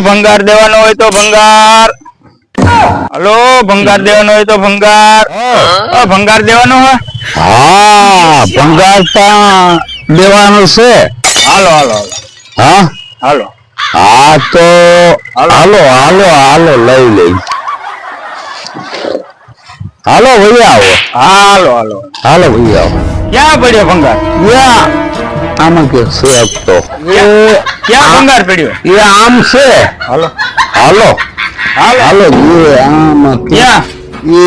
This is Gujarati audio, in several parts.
ભંગાર દેવાનો હોય તો ભંગાર. હલો ભંગાર દેવાનો હોય તો ભંગાર. ભંગાર દેવાનો હોય. હા ભંગાર દેવાનું છે. હાલો હાલો હા હાલો હા તો હાલો હાલો હાલો લઈ લઈ. હાલો ભાઈ આવો. હાલો હાલો હાલો ભાઈ આવો. ક્યાં પડ્યો ભંગાર? આમાં કે છે તો ક્યાં ભંગાર પડ્યો? એ આમ છે. હાલો હાલો હાલો હાલો એ આમાં ક્યાં? એ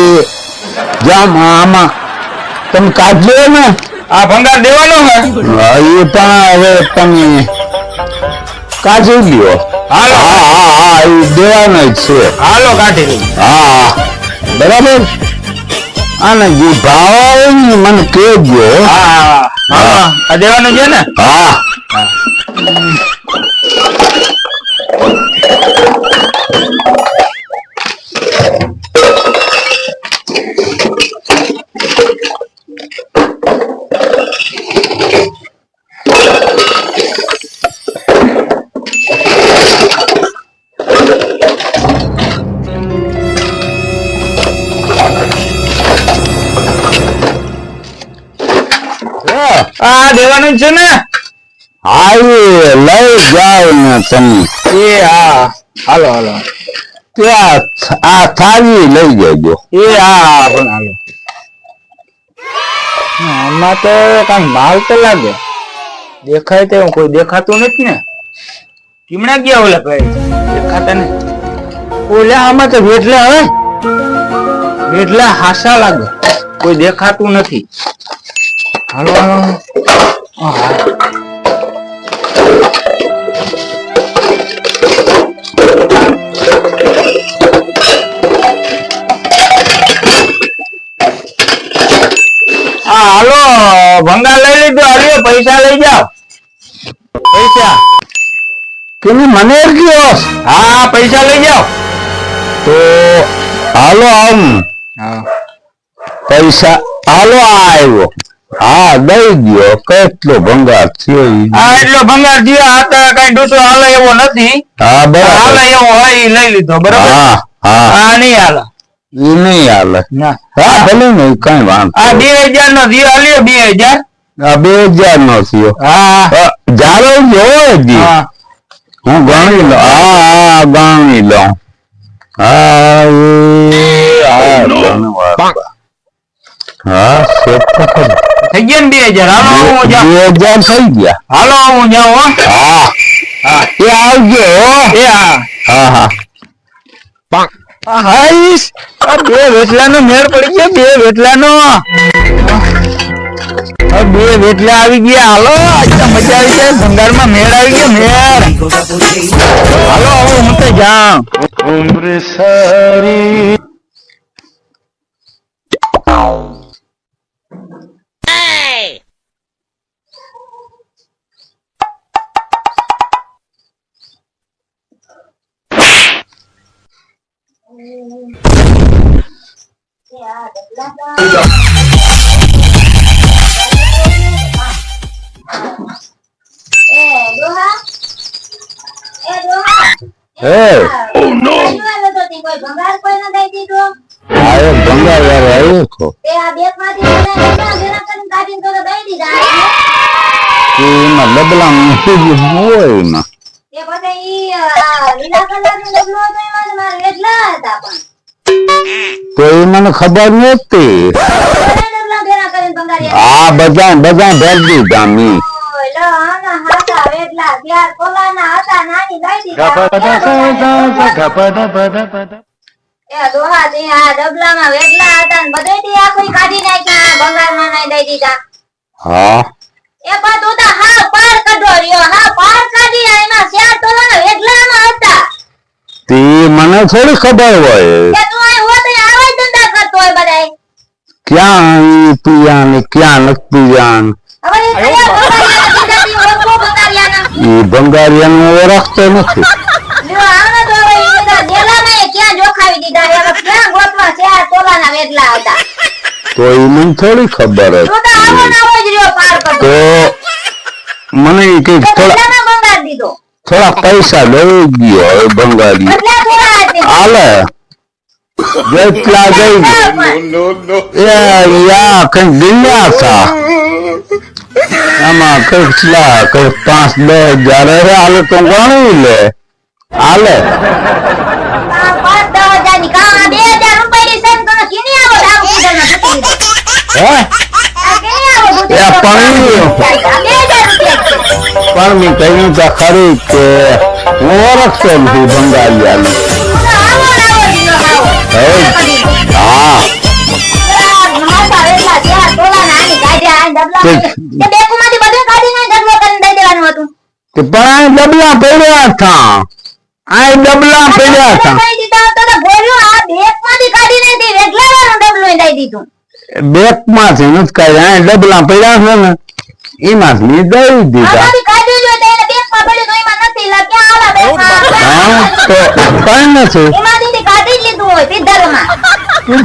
જામ આમાં તમે કાઢજો ને. આ ભંગાર દેવાનો હે. એ પણ હવે તમે કાઢી લ્યો. હાલો હા હા હા એ દેવાનો જ છે. હાલો કાઢી લઈ. હા બરાબર. આને જે ભાવ આવે ને મને કહેજો. હા હા આ દેવાનું છે ને. હા આ દેવાનું છે ને. હા એ લઈ જાઓ ને તમે. એ હા હાલો હાલો ત્યાં આ થાળી લઈ જજો. એ હા પણ હાલો. આમાં તો કઈ માલ તો લાગે દેખાય તો કોઈ દેખાતું નથી ને. કિમણા ગયા ઓલા ભાઈ દેખાતા ને. ઓલા આમાં તો વેટલા હે. વેટલા હાસા લાગે કોઈ દેખાતું નથી. હાલો હાલો હાલો ભંગાર લઈ લીધો. હાલ્યો પૈસા લઈ જાઓ. પૈસા તમે મને કયો. હા પૈસા લઈ જાઓ. તો હાલો આમ હા પૈસા હાલો આવ્યો. હા દઈ ગયો. કેટલો ભંગાર થયો ઈ? હા એટલો ભંગાર થયો. આ તો કઈ ડૂસો હાલે એવો નથી. હા હાલે બરાબર. એવો હોય ઈ લઈ લીધો બરાબર. હા હા આ નહીં હાલે. ઈ નહીં હાલે. ના હા ભલે ને કઈ વાંધો. આ 2000 નો થયો. હાલ્યો 2000. આ 2000 નો થયો. હા જારો જોવો જી. હા હું ગણી લઉં. હા હા ગણી લઉં. હા હા સેટ તો ખરું. થઈ ગયા ને 2000. હાલો હું જાઉં. 2000 થઈ ગયા. હાલો હું જાઉં હો. હા હા એ આવજો. એ હા હા હા હાઈસ આ બે વેટલાનો મેળ પડી ગયો. બે વેટલાનો બે વેટલા આવી ગયા. હાલો આટલા મજા આવી જાય. ભંગારમાં મેળ આવી ગયો. મેળ હાલો હવે હું તો જાઉં. ઉમ્ર સારી હે Oh no! કોઈ ભંગાર કોઈ ન દઈ દીધો. આ એક ભંગાર વાર આવ્યો છો. તે આ બેગમાંથી મને ઘણા ઘણા કરીને કાઢીને તો દઈ દીધા. કે એમાં ડબલા મૂકી હોય એમાં. તે પછી ઈ લીલા કલરનો ડબલો હતો એમાં જ મારે વેટલા હતા પણ. તો એ મને ખબર નહોતી. બધા ડબલા ઘણા કરીને ભંગારિયા. આ બધા ભરી દીધા મી. ઓય લો આના હાથા વેટલા ત્યાર કોલાના હતા નાની દઈ દીધા. એ દોહા તે આ ડબલામાં વેટલા હતા ને બધેથી આખી કાઢી નાખ્યા. ભંગારમાં નાઈ દઈ દીધા. હા એ પણ તું તો હા પાર કાઢો રહ્યો. હા પાર કાઢી એમાં 4 તોલાના વેટલામાં હતા. તે મને થોડી ખબર હોય. કે તું અહીં હોત અહીં આવા જ ધંધા કરતો હોય બધાય. ક્યાં ઈ પિયા ને ક્યાં નથી પિયા. હવે એ કયા ભંગારિયાના દીધાથી ઓળખો ભંગારિયાના. ઈ ભંગારિયાને ઓળખતો નથી. લ્યો આને તો હવે ઈ બધા ડેલામાં એ ક્યાં જોખાવી દીધા. હવે ક્યાં ગોતવા 4 તોલાના વેટલા હતા. તો ઈ મને થોડી ખબર તું તો આવો ને આવો જ રહ્યો પાર કરતો. તો મને ઈ કઈક થોડા વેટલામાં ભંગાર દીધો. થોડા પૈસા દઈ ગયો હવે બંગાળી કેટલા થોડા હતા? હાલે જેટલા દઈ યા કઈ દિલ્યા હતા આમાં કેટલા કઈ 5-10 હજાર હાલે તો ગણી લે હાલે 5-10 ની કામ 2000 રૂપિયાની સેમ કરો કીની આવો ડાબુ કુદરમાં ફૂટી દીધો. હે આ કીની આવો એ બુદ્ધિ પણ 2000 રૂપિયા પણ મેં કહ્યું તો ખરી કે હું ઓળખતો નથી બંગાળિયાને આવો લાવો દીનો આવો હે હા માથા વેલા ત્યાં તોલાના આની કાઢ્યા આ ડબલા ઠીક. કે બેકુમાંથી બધું કાઢીને ડબલો કરીને દઈ દેવાનું હતું. તે પણ આ ડબલા પડ્યા હતા આ ડબલા પડ્યા હતા કહી દીધા તો તો બોલ્યો આ બેકમાંથી કાઢીને દે વેગલાવાનું ડબલું દઈ દીધું. બેક માંથી નથી કાઢ્યા આ ડબલા પડ્યા છે ને એમાંથી દઈ દીધા આમાંથી કાઢ્યું જો તો એને બેકમાં પડ્યું તો એમાં નથી લા ક્યાં આલા બેકમાં હા તો કઈ નથી એમાંથી કાઢી જ લીધું હોય પિદ્ધરમાં.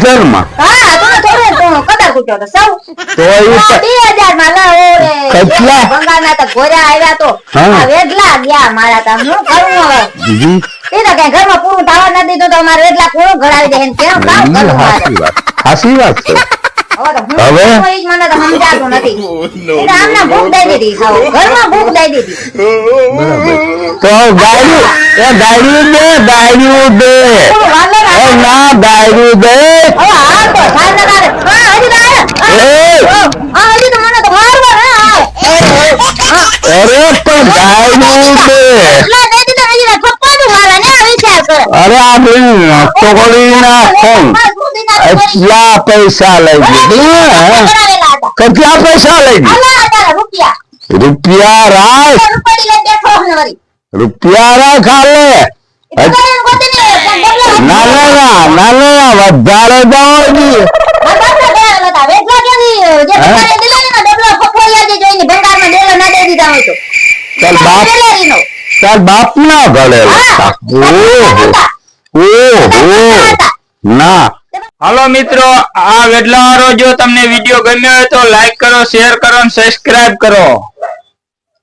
ઘરમાં હા તો થોડે તો કદર કૂટ્યો તો સૌ તો એ 2000 માં લાવો રે કેટલા? બંગાળના તો ઘોડા આવ્યા તો હા. આ વેગલા ગયા મારા તા હું કરું હવે બીજી એ તો કઈ ઘરમાં પૂરું થવા નથી દીધું તો અમારે વેગલા કોણ ઘડાવી દે ને કેમ કામ કરું મારે હાસી વાત છે હવે તો હું હવે? કોઈ જ મને તો સમજાતું નથી એ તો આમને ભૂખ દઈ દીધી સાવ ઘરમાં ભૂખ દઈ દીધી તો ગાયરું એ ગાયરું દે થોડું વાલો એ રાખો. ના ગાયરું દે હવે હાલ તો સાંજ ના તારે હા હજી તો આવે. હા હજી તો મને તો મારવા ને આવે અરે પણ ગાયરું દે એટલા દઈ દીધા હજી તો થપ્પાનું મારે ને આ વિચાર કરે અરે આ બેન ટોકડી ના ફોન એટલા પૈસા લઈ દીધા કેટલા પૈસા લઈ દીધા રૂપિયા રાખ રૂપિયા રાખ હાલે ના વધારે દવા તાર બાપ ના ગળેલા ઓહો ના હાલો મિત્રો આ વેડલાવાળો જો તમને વિડીયો ગમ્યો હોય તો લાઈક કરો શેર કરો અને સબસ્ક્રાઇબ કરો.